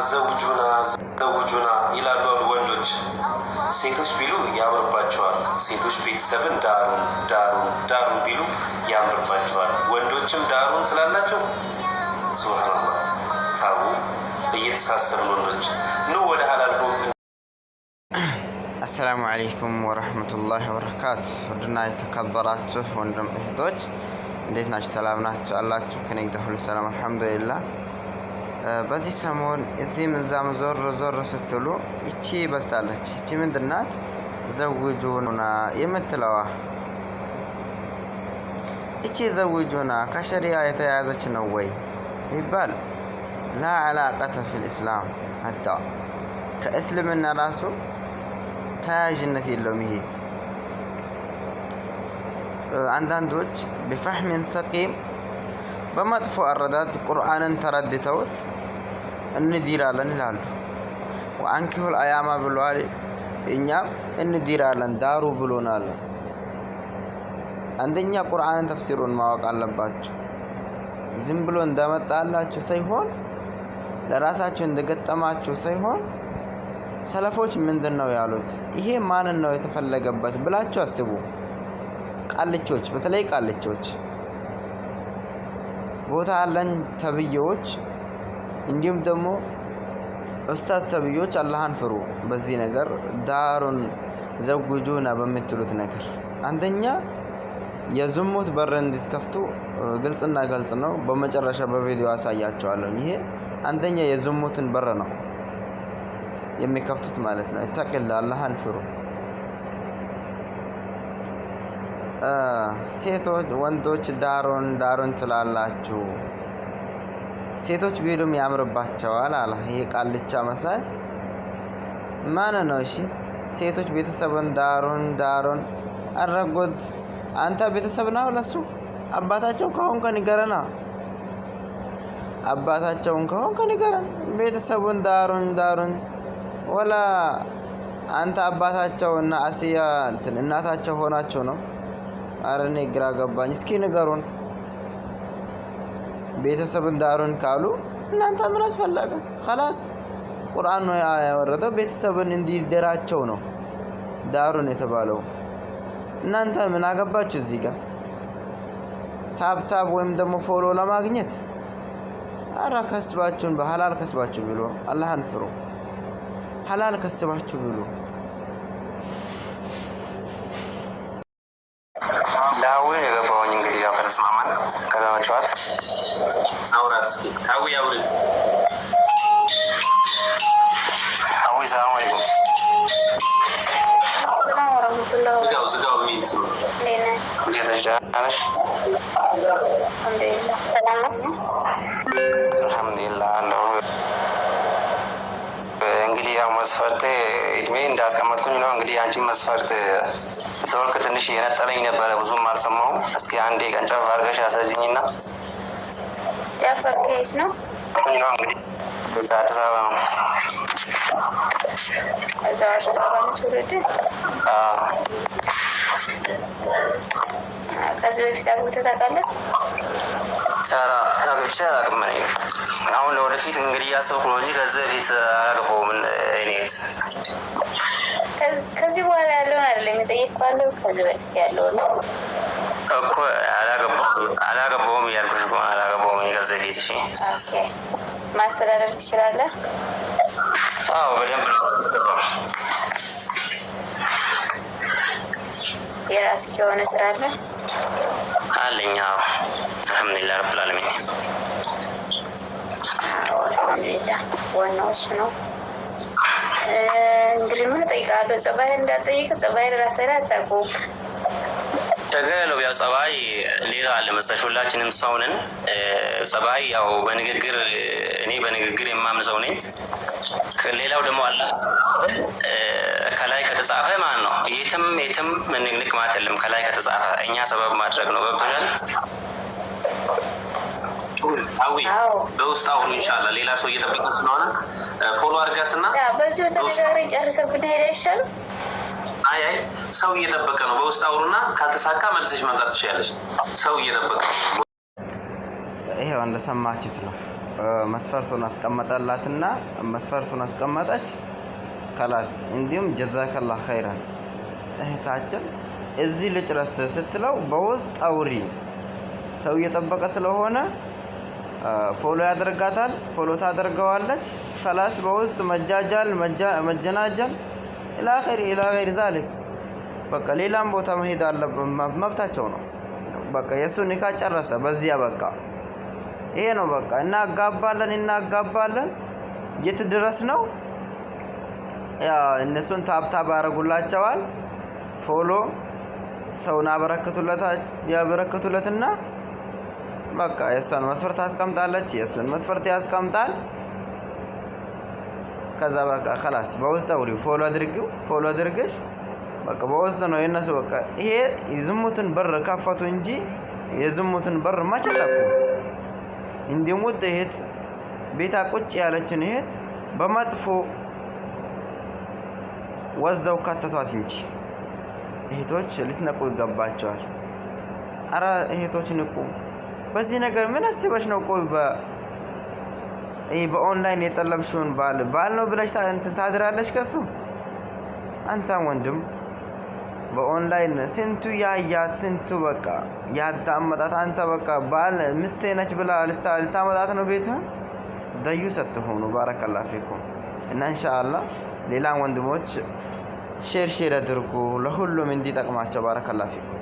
ዘውጁና ይላሉ ወንዶች። ሴቶች ቢሉ ያምርባቸዋል። ሴቶች ቤተሰብን ዳሩን ቢሉ ያምርባቸዋል። ወንዶችም ዳሩን ትላላችሁ። ሱብሃንአላህ። ታቡ እየተሳሰብን ወንዶች ኑ ወደ ሐላል ሆብ። አሰላሙ አለይኩም ወረህመቱላሂ ወበረካቱ። ውድና የተከበራችሁ ወንድም እህቶች እንዴት ናችሁ? ሰላም ናችሁ አላችሁ? ከኔ ጋር ሁሉ ሰላም አልሐምዱሊላህ። በዚህ ሰሞን እዚህም እዛም ዞር ስትሉ እቺ በስታለች። እቺ ምንድናት? ዘውጁና የምትለዋ እቺ ዘውጁና ከሸሪዓ የተያያዘች ነው ወይ ይባል ላ ዓላቀተ ፊል ኢስላም ሀታ ከእስልምና ራሱ ተያያዥነት የለውም። ይሄ አንዳንዶች በፈህምን ሰቂም በመጥፎ አረዳድ ቁርአንን ተረድተውት እንዲራለን ይላሉ። ወአንኪሁል አያማ ብሏል፣ እኛም እንዲራለን ዳሩ ብሎናል። አንደኛ ቁርአንን ተፍሲሩን ማወቅ አለባችሁ። ዝም ብሎ እንደመጣላችሁ ሳይሆን ለራሳችሁ እንደገጠማችሁ ሳይሆን ሰለፎች ምንድነው ያሉት፣ ይሄ ማንን ነው የተፈለገበት ብላችሁ አስቡ። ቃልቾች፣ በተለይ ቃልቾች፣ ቦታ አለን ተብዬዎች፣ እንዲሁም ደግሞ ኡስታዝ ተብዬዎች አላህን ፍሩ። በዚህ ነገር ዳሩን ዘውጁና በምትሉት ነገር አንደኛ የዝሙት በር እንድትከፍቱ ግልጽና ግልጽ ነው። በመጨረሻ በቪዲዮ አሳያችኋለሁ። ይሄ አንደኛ የዝሙትን በር ነው የሚከፍቱት ማለት ነው። ተቅል አላህን ፍሩ። ሴቶች ወንዶች ዳሩን ትላላችሁ። ሴቶች ቢሉም ያምርባቸዋል አለ። ይሄ ቃልቻ መሳይ ማን ነው? እሺ ሴቶች ቤተሰብን ዳሩን አረጉት። አንተ ቤተሰብ ነው ለሱ? አባታቸው ከሆንክ ንገረና፣ አባታቸውን ከሆንክ ንገረን። ቤተሰቡን ዳሩን ወላ አንተ አባታቸውና አሲያ እናታቸው ሆናቸው ነው? አረኔ ግራ ገባኝ። እስኪ ንገሩን። ቤተሰብን ዳሩን ካሉ እናንተ ምን አስፈለገ? خلاص ቁርአን ነው ያወረደው ቤተሰብን እንዲደራቸው ነው ዳሩን የተባለው። እናንተ ምን አገባችሁ እዚህ ጋር? ታብታብ ወይም ደግሞ ፎሎ ለማግኘት አራ ከስባችሁን በሐላል ከስባችሁ ብሎ አላህን ፍሩ። ሐላል ከስባችሁ ብሎ ላዊ የገባውኝ እንግዲህ ያው ከተስማማን ከዛመቻት አውራት እስኪ አዊ አውሪ ሰላም አለይኩም። ሰላም ወራህመቱላሂ ዝጋው ሚንቱ ለና እየተጃነሽ አልሐምዱሊላህ ነው። እንግዲህ ያው መስፈርት እድሜ እንዳስቀመጥኩኝ ነው። እንግዲህ አንቺ መስፈርት ተወልክ ትንሽ የነጠለኝ ነበረ፣ ብዙም አልሰማሁም። እስኪ አንዴ ቀንጨፍ አድርገሽ አስረጅኝና። ጃፈር ከይስ ነው እንግዲህ እዛ አዲስ አበባ ነው። እዛ አዲስ አበባ ነው ትውልድ? ከዚህ በፊት አግብተህ ታውቃለህ? አግብቼ አላውቅም። አሁን ለወደፊት እንግዲህ እያሰብኩ ነው እንጂ ከዚህ በፊት አላገባሁም። እኔት ከዚህ በኋላ ያለውን አይደለም የጠየቅኩህ፣ ከዚህ በፊት ያለውን እኮ አላገባሁም እያልኩሽ እኮ አላገባሁም ከዚህ በፊት። እሺ ኦኬ። ማስተዳደር ትችላለህ? አዎ በደንብ ነው። የራስህ የሆነ ስራ አለ? አለኝ። አዎ አልሐምዱሊላህ ረብል ዓለሚን። አልሐምዱሊላህ ዋናው እሱ ነው። እንግዲህ ምን እጠይቅሃለሁ? ጸባይህን እንዳልጠይቅህ ጸባይህን ራስህ ላይ አታውቀውም። ችግር የለውም። ያው ጸባይ ሌላ አለ መሰለሽ፣ ሁላችንም ሰው ነን። ጸባይ ያው በንግግር እኔ በንግግር የማምን ሰው ነኝ። ሌላው ደግሞ አለ ከላይ ከተጻፈ ማን ነው የትም ምንንቅ ማለት የለም። ከላይ ከተጻፈ እኛ ሰበብ ማድረግ ነው። ገብቶሻል? አዊ በውስጥ አሁን ኢንሻአላህ ሌላ ሰው እየጠበቀ ስለሆነ ፎሎ አድርጋትና በዚሁ ተነጋግረን ጨርሰን ብንሄድ አይሻልም? አይ ሰው እየጠበቀ ነው። በውስጥ አውሩና ካልተሳካ መልሰሽ መምጣት ትችያለሽ። ሰው እየጠበቀ ነው። ይሄው እንደሰማችሁት ነው። መስፈርቱን አስቀመጠላትና መስፈርቱን አስቀመጠች خلاص እንዲሁም ጀዛከላህ ኸይራን እህታችን እዚህ ልጭረስ ስትለው በውስጥ አውሪ ሰው እየጠበቀ ስለሆነ ፎሎ ያደርጋታል ፎሎ ታደርገዋለች خلاص በውስጥ መጃጃል መጀናጀል ኢላ ገይር ዛሊክ በቃ ሌላም ቦታ መሄድ አለበት መብታቸው ነው በቃ የሱ ኒካ ጨረሰ በዚያ በቃ ይሄ ነው በቃ እናጋባለን የት ድረስ ነው ያ እነሱን ታብታብ ያረጉላቸዋል ፎሎ ሰውና ያበረከቱለትና በቃ የሷን መስፈርት አስቀምጣለች የሱን መስፈርት ያስቀምጣል ከዛ በቃ خلاص በውስጥ አውሪው ፎሎ አድርገሽ በቃ በውስጥ ነው የነሱ በቃ ይሄ የዝሙትን በር ከፈቱ እንጂ የዝሙትን በር ማች ጠፉ እንዲሙት እህት ቤታ ቁጭ ያለችን እህት በመጥፎ ወዝደው ከተቷት እንጂ እህቶች ልትነቁ ይገባቸዋል አረ እህቶች ንቁ በዚህ ነገር ምን አስበሽ ነው ቆይ በኦንላይን የጠለብሽውን ባል ነው ብለሽ ታድራለሽ ከሱ አንተ ወንድም በኦንላይን ስንቱ ያያት ስንቱ በቃ ያዳመጣት አንተ በቃ ባል ምስቴ ነች ብላ ልታመጣት ነው ቤት ደዩ ሰጥሆኑ ባረከላሁ ፊኩም እና ኢንሻአላህ ሌላ ወንድሞች ሼር አድርጉ ለሁሉም እንዲጠቅማቸው ባረከላሁ ፊኩም